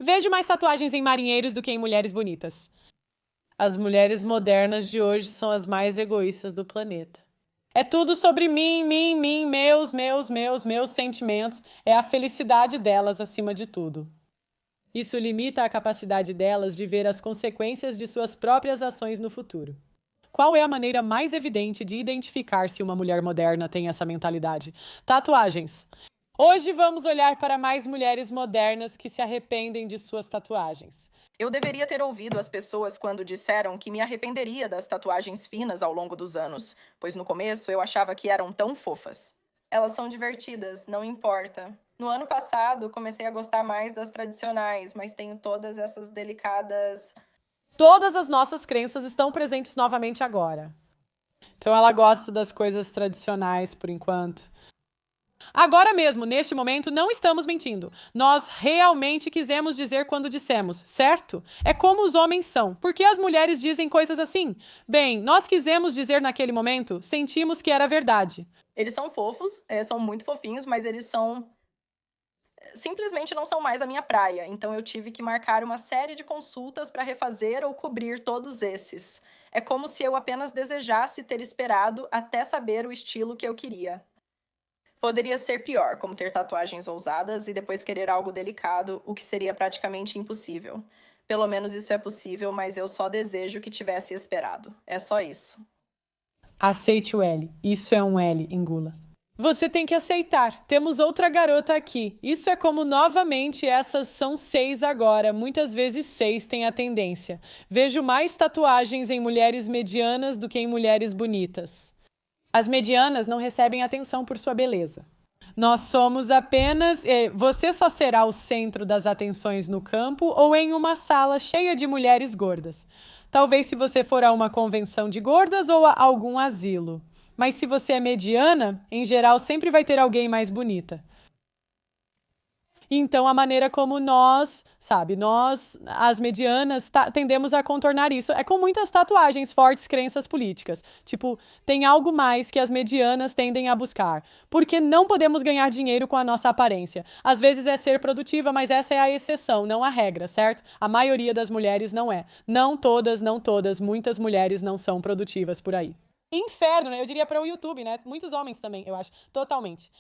Vejo mais tatuagens em marinheiros do que em mulheres bonitas. As mulheres modernas de hoje são as mais egoístas do planeta. É tudo sobre mim, meus sentimentos. É a felicidade delas acima de tudo. Isso limita a capacidade delas de ver as consequências de suas próprias ações no futuro. Qual é a maneira mais evidente de identificar se uma mulher moderna tem essa mentalidade? Tatuagens. Hoje vamos olhar para mais mulheres modernas que se arrependem de suas tatuagens. Eu deveria ter ouvido as pessoas quando disseram que me arrependeria das tatuagens finas ao longo dos anos, pois no começo eu achava que eram tão fofas. Elas são divertidas, não importa. No ano passado, comecei a gostar mais das tradicionais, mas tenho todas essas delicadas. Todas as nossas crenças estão presentes novamente agora. Então ela gosta das coisas tradicionais por enquanto. Agora mesmo, neste momento, não estamos mentindo. Nós realmente quisemos dizer quando dissemos, certo? É como os homens são. Por que as mulheres dizem coisas assim? Bem, nós quisemos dizer naquele momento, sentimos que era verdade. Eles são fofos, são muito fofinhos, mas eles são. Simplesmente não são mais a minha praia, então eu tive que marcar uma série de consultas para refazer ou cobrir todos esses. É como se eu apenas desejasse ter esperado até saber o estilo que eu queria. Poderia ser pior, como ter tatuagens ousadas e depois querer algo delicado, o que seria praticamente impossível. Pelo menos isso é possível, mas eu só desejo que tivesse esperado. É só isso. Aceite o L. Isso é um L, engula. Você tem que aceitar. Temos outra garota aqui. Isso é como, novamente, essas são 6 agora. Muitas vezes 6 tem a tendência. Vejo mais tatuagens em mulheres medianas do que em mulheres bonitas. As medianas não recebem atenção por sua beleza. Nós somos apenas. Você só será o centro das atenções no campo ou em uma sala cheia de mulheres gordas. Talvez se você for a uma convenção de gordas ou a algum asilo. Mas se você é mediana, em geral sempre vai ter alguém mais bonita. Então, a maneira como nós, as medianas, tendemos a contornar isso. É com muitas tatuagens, fortes crenças políticas. Tipo, tem algo mais que as medianas tendem a buscar. Porque não podemos ganhar dinheiro com a nossa aparência. Às vezes é ser produtiva, mas essa é a exceção, não a regra, certo? A maioria das mulheres não é. Não todas, muitas mulheres não são produtivas por aí. Inferno, né? Eu diria para o YouTube, né? Muitos homens também, eu acho. Totalmente.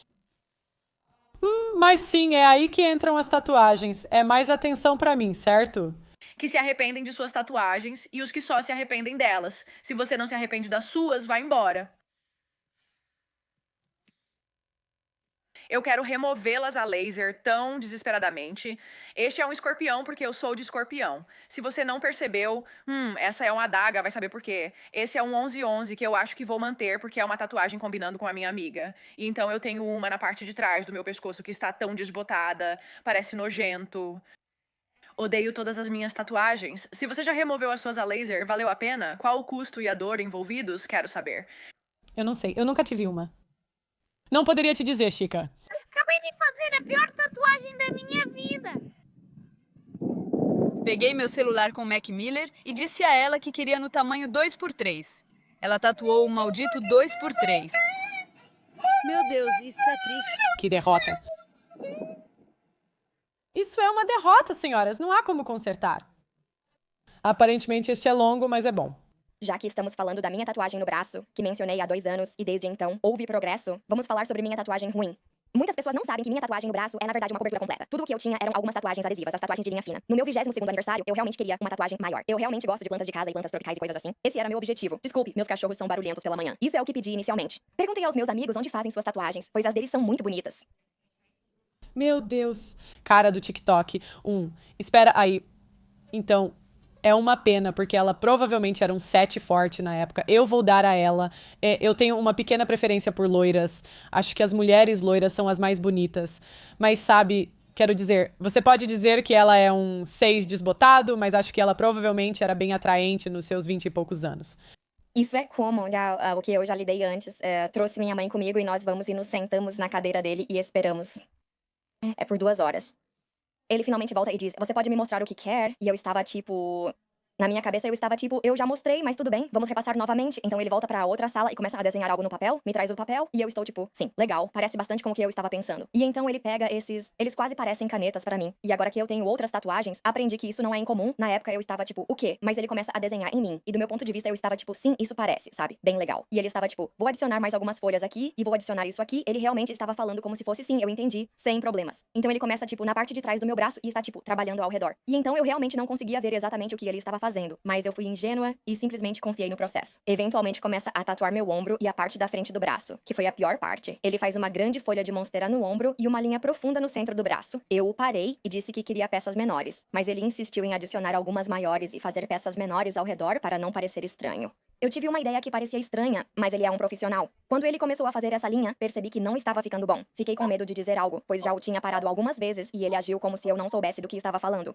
Mas sim, é aí que entram as tatuagens. É mais atenção pra mim, certo? Que se arrependem de suas tatuagens e os que só se arrependem delas. Se você não se arrepende das suas, vá embora. Eu quero removê-las a laser tão desesperadamente. Este é um escorpião porque eu sou de escorpião. Se você não percebeu, essa é uma adaga, vai saber por quê. Esse é um 1111 que eu acho que vou manter porque é uma tatuagem combinando com a minha amiga. E então eu tenho uma na parte de trás do meu pescoço que está tão desbotada, parece nojento. Odeio todas as minhas tatuagens. Se você já removeu as suas a laser, valeu a pena? Qual o custo e a dor envolvidos? Quero saber. Eu não sei, eu nunca tive uma. Não poderia te dizer, Chica. Acabei de fazer a pior tatuagem da minha vida. Peguei meu celular com Mac Miller e disse a ela que queria no tamanho 2x3. Ela tatuou o maldito 2x3. Meu Deus, isso é triste. Que derrota. Isso é uma derrota, senhoras. Não há como consertar. Aparentemente este é longo, mas é bom. Já que estamos falando da minha tatuagem no braço, que mencionei há 2 anos e desde então houve progresso, vamos falar sobre minha tatuagem ruim. Muitas pessoas não sabem que minha tatuagem no braço é, na verdade, uma cobertura completa. Tudo o que eu tinha eram algumas tatuagens adesivas, as tatuagens de linha fina. No meu 22º aniversário, eu realmente queria uma tatuagem maior. Eu realmente gosto de plantas de casa e plantas tropicais e coisas assim. Esse era meu objetivo. Desculpe, meus cachorros são barulhentos pela manhã. Isso é o que pedi inicialmente. Perguntei aos meus amigos onde fazem suas tatuagens, pois as deles são muito bonitas. Meu Deus. Cara do TikTok. Espera aí. Então, é uma pena, porque ela provavelmente era um 7 forte na época. Eu vou dar a ela. Eu tenho uma pequena preferência por loiras. Acho que as mulheres loiras são as mais bonitas. Mas sabe, quero dizer, você pode dizer que ela é um 6 desbotado, mas acho que ela provavelmente era bem atraente nos seus 20 e poucos anos. Isso é como o que eu já lidei antes. Trouxe minha mãe comigo e nós vamos e nos sentamos na cadeira dele e esperamos. Por 2 horas. Ele finalmente volta e diz, você pode me mostrar o que quer? E eu estava tipo, Na minha cabeça eu estava tipo, eu já mostrei, mas tudo bem, vamos repassar novamente. Então ele volta pra outra sala e começa a desenhar algo no papel, me traz o papel, e eu estou tipo, sim, legal, parece bastante com o que eu estava pensando. E então ele pega eles quase parecem canetas pra mim. E agora que eu tenho outras tatuagens, aprendi que isso não é incomum. Na época eu estava tipo, o quê? Mas ele começa a desenhar em mim. E do meu ponto de vista eu estava tipo, sim, isso parece, sabe? Bem legal. E ele estava tipo, vou adicionar mais algumas folhas aqui e vou adicionar isso aqui. Ele realmente estava falando como se fosse sim, eu entendi, sem problemas. Então ele começa tipo na parte de trás do meu braço e está tipo trabalhando ao redor. E então eu realmente não conseguia ver exatamente o que ele estava fazendo, mas eu fui ingênua e simplesmente confiei no processo. Eventualmente começa a tatuar meu ombro e a parte da frente do braço, que foi a pior parte. Ele faz uma grande folha de monstera no ombro e uma linha profunda no centro do braço. Eu o parei e disse que queria peças menores, mas ele insistiu em adicionar algumas maiores e fazer peças menores ao redor para não parecer estranho. Eu tive uma ideia que parecia estranha, mas ele é um profissional. Quando ele começou a fazer essa linha, percebi que não estava ficando bom. Fiquei com medo de dizer algo, pois já o tinha parado algumas vezes e ele agiu como se eu não soubesse do que estava falando.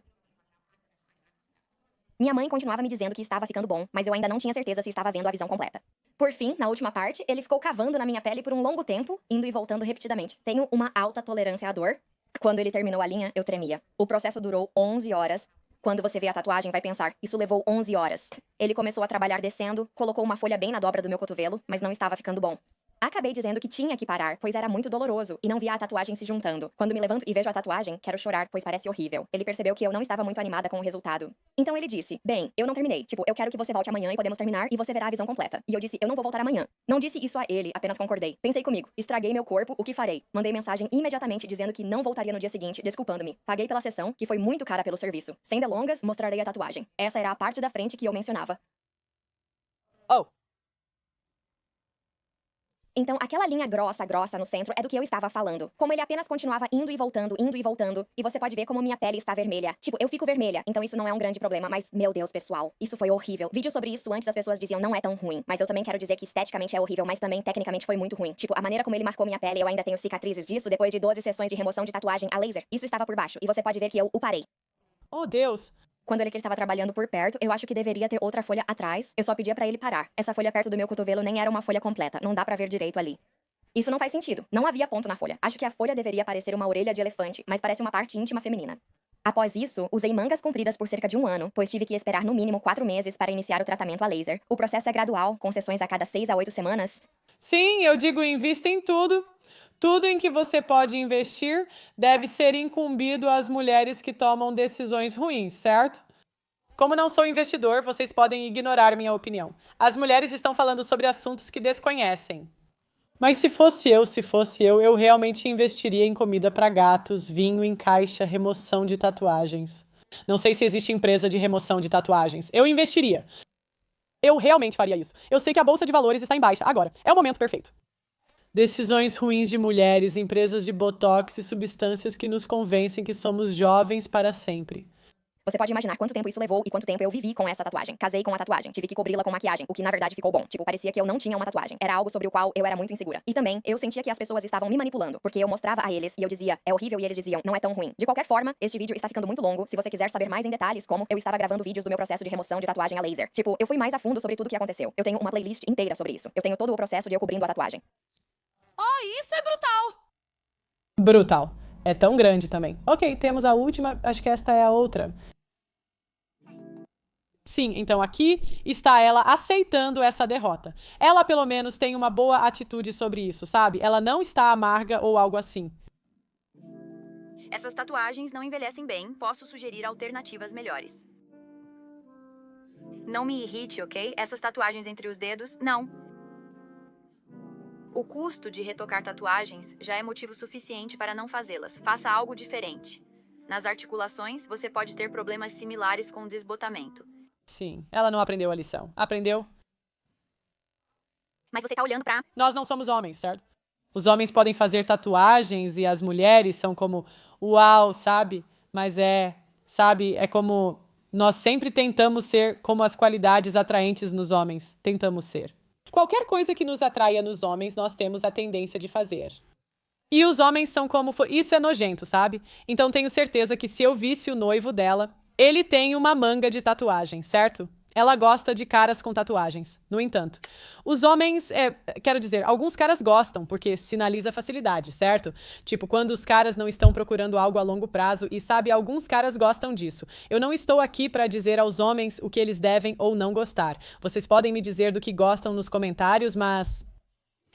Minha mãe continuava me dizendo que estava ficando bom, mas eu ainda não tinha certeza se estava vendo a visão completa. Por fim, na última parte, ele ficou cavando na minha pele por um longo tempo, indo e voltando repetidamente. Tenho uma alta tolerância à dor. Quando ele terminou a linha, eu tremia. O processo durou 11 horas. Quando você vê a tatuagem, vai pensar, isso levou 11 horas. Ele começou a trabalhar descendo, colocou uma folha bem na dobra do meu cotovelo, mas não estava ficando bom. Acabei dizendo que tinha que parar, pois era muito doloroso, e não via a tatuagem se juntando. Quando me levanto e vejo a tatuagem, quero chorar, pois parece horrível. Ele percebeu que eu não estava muito animada com o resultado. Então ele disse, bem, eu não terminei. Tipo, eu quero que você volte amanhã e podemos terminar, e você verá a visão completa. E eu disse, eu não vou voltar amanhã. Não disse isso a ele, apenas concordei. Pensei comigo, estraguei meu corpo, o que farei? Mandei mensagem imediatamente dizendo que não voltaria no dia seguinte, desculpando-me. Paguei pela sessão, que foi muito cara pelo serviço. Sem delongas, mostrarei a tatuagem. Essa era a parte da frente que eu mencionava. Oh, Então, aquela linha grossa no centro é do que eu estava falando. Como ele apenas continuava indo e voltando, e você pode ver como minha pele está vermelha. Tipo, eu fico vermelha, então isso não é um grande problema, mas, meu Deus, pessoal, isso foi horrível. Vídeo sobre isso antes as pessoas diziam não é tão ruim, mas eu também quero dizer que esteticamente é horrível, mas também tecnicamente foi muito ruim. Tipo, a maneira como ele marcou minha pele, eu ainda tenho cicatrizes disso depois de 12 sessões de remoção de tatuagem a laser. Isso estava por baixo, e você pode ver que eu o parei. oh Deus. Quando ele estava trabalhando por perto, eu acho que deveria ter outra folha atrás. Eu só pedia pra ele parar. Essa folha perto do meu cotovelo nem era uma folha completa, não dá pra ver direito ali. Isso não faz sentido. Não havia ponto na folha. Acho que a folha deveria parecer uma orelha de elefante, mas parece uma parte íntima feminina. Após isso, usei mangas compridas por cerca de 1 ano, pois tive que esperar no mínimo 4 meses para iniciar o tratamento a laser. O processo é gradual, com sessões a cada 6 a 8 semanas. Sim, eu digo invista em tudo. Tudo em que você pode investir deve ser incumbido às mulheres que tomam decisões ruins, certo? Como não sou investidor, vocês podem ignorar minha opinião. As mulheres estão falando sobre assuntos que desconhecem. Mas se fosse eu realmente investiria em comida para gatos, vinho em caixa, remoção de tatuagens. Não sei se existe empresa de remoção de tatuagens. Eu investiria. Eu realmente faria isso. Eu sei que a bolsa de valores está em baixa. Agora, é o momento perfeito. Decisões ruins de mulheres, empresas de botox e substâncias que nos convencem que somos jovens para sempre. Você pode imaginar quanto tempo isso levou e quanto tempo eu vivi com essa tatuagem. Casei com a tatuagem, tive que cobri-la com maquiagem, o que na verdade ficou bom. Tipo, parecia que eu não tinha uma tatuagem. Era algo sobre o qual eu era muito insegura. E também, eu sentia que as pessoas estavam me manipulando, porque eu mostrava a eles e eu dizia, é horrível, e eles diziam, não é tão ruim. De qualquer forma, este vídeo está ficando muito longo. Se você quiser saber mais em detalhes, como eu estava gravando vídeos do meu processo de remoção de tatuagem a laser. Tipo, eu fui mais a fundo sobre tudo o que aconteceu. Eu tenho uma playlist inteira sobre isso. Eu tenho todo o processo de eu cobrindo a tatuagem. Oh, isso é brutal! Brutal. É tão grande também. Ok, temos a última, acho que esta é a outra. Sim, então aqui está ela aceitando essa derrota. Ela, pelo menos, tem uma boa atitude sobre isso, sabe? Ela não está amarga ou algo assim. Essas tatuagens não envelhecem bem, posso sugerir alternativas melhores. Não me irrite, ok? Essas tatuagens entre os dedos, não. O custo de retocar tatuagens já é motivo suficiente para não fazê-las. Faça algo diferente. Nas articulações, você pode ter problemas similares com desbotamento. Sim, ela não aprendeu a lição. Aprendeu? Mas você tá olhando pra... Nós não somos homens, certo? Os homens podem fazer tatuagens e as mulheres são como, uau, sabe? Mas sabe, é como nós sempre tentamos ser como as qualidades atraentes nos homens. Tentamos ser. Qualquer coisa que nos atraia nos homens, nós temos a tendência de fazer. E os homens são como... Isso é nojento, sabe? Então tenho certeza que se eu visse o noivo dela... Ele tem uma manga de tatuagem, certo? Ela gosta de caras com tatuagens. No entanto, os homens, quero dizer, alguns caras gostam, porque sinaliza facilidade, certo? Tipo, quando os caras não estão procurando algo a longo prazo e, sabe, alguns caras gostam disso. Eu não estou aqui para dizer aos homens o que eles devem ou não gostar. Vocês podem me dizer do que gostam nos comentários, mas...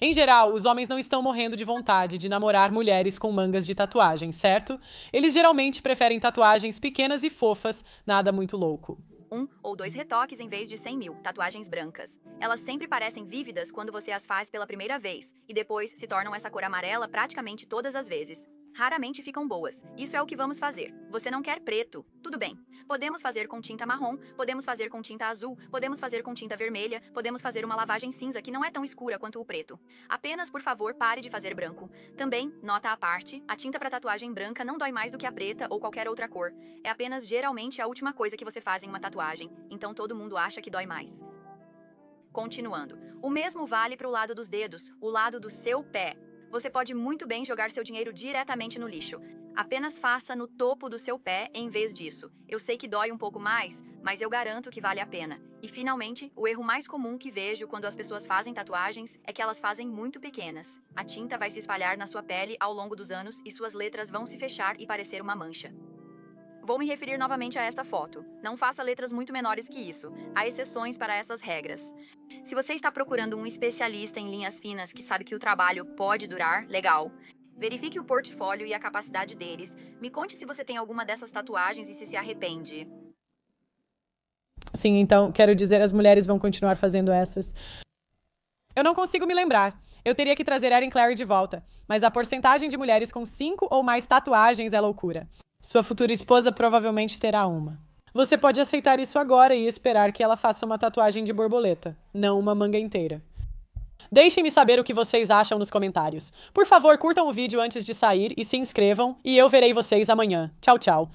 Em geral, os homens não estão morrendo de vontade de namorar mulheres com mangas de tatuagem, certo? Eles geralmente preferem tatuagens pequenas e fofas, nada muito louco. 1 ou 2 retoques em vez de 100.000 tatuagens brancas. Elas sempre parecem vívidas quando você as faz pela primeira vez, e depois se tornam essa cor amarela praticamente todas as vezes. Raramente ficam boas. Isso é o que vamos fazer. Você não quer preto? Tudo bem. Podemos fazer com tinta marrom, podemos fazer com tinta azul, podemos fazer com tinta vermelha, podemos fazer uma lavagem cinza que não é tão escura quanto o preto. Apenas, por favor, pare de fazer branco. Também, nota à parte, a tinta para tatuagem branca não dói mais do que a preta ou qualquer outra cor. É apenas geralmente a última coisa que você faz em uma tatuagem, então todo mundo acha que dói mais. Continuando. O mesmo vale para o lado dos dedos, o lado do seu pé. Você pode muito bem jogar seu dinheiro diretamente no lixo. Apenas faça no topo do seu pé em vez disso. Eu sei que dói um pouco mais, mas eu garanto que vale a pena. E finalmente, o erro mais comum que vejo quando as pessoas fazem tatuagens é que elas fazem muito pequenas. A tinta vai se espalhar na sua pele ao longo dos anos e suas letras vão se fechar e parecer uma mancha. Vou me referir novamente a esta foto. Não faça letras muito menores que isso. Há exceções para essas regras. Se você está procurando um especialista em linhas finas que sabe que o trabalho pode durar, legal. Verifique o portfólio e a capacidade deles. Me conte se você tem alguma dessas tatuagens e se arrepende. Sim, então, quero dizer, as mulheres vão continuar fazendo essas. Eu não consigo me lembrar. Eu teria que trazer Erin Clary de volta. Mas a porcentagem de mulheres com 5 ou mais tatuagens é loucura. Sua futura esposa provavelmente terá uma. Você pode aceitar isso agora e esperar que ela faça uma tatuagem de borboleta, não uma manga inteira. Deixem-me saber o que vocês acham nos comentários. Por favor, curtam o vídeo antes de sair e se inscrevam, e eu verei vocês amanhã. Tchau, tchau.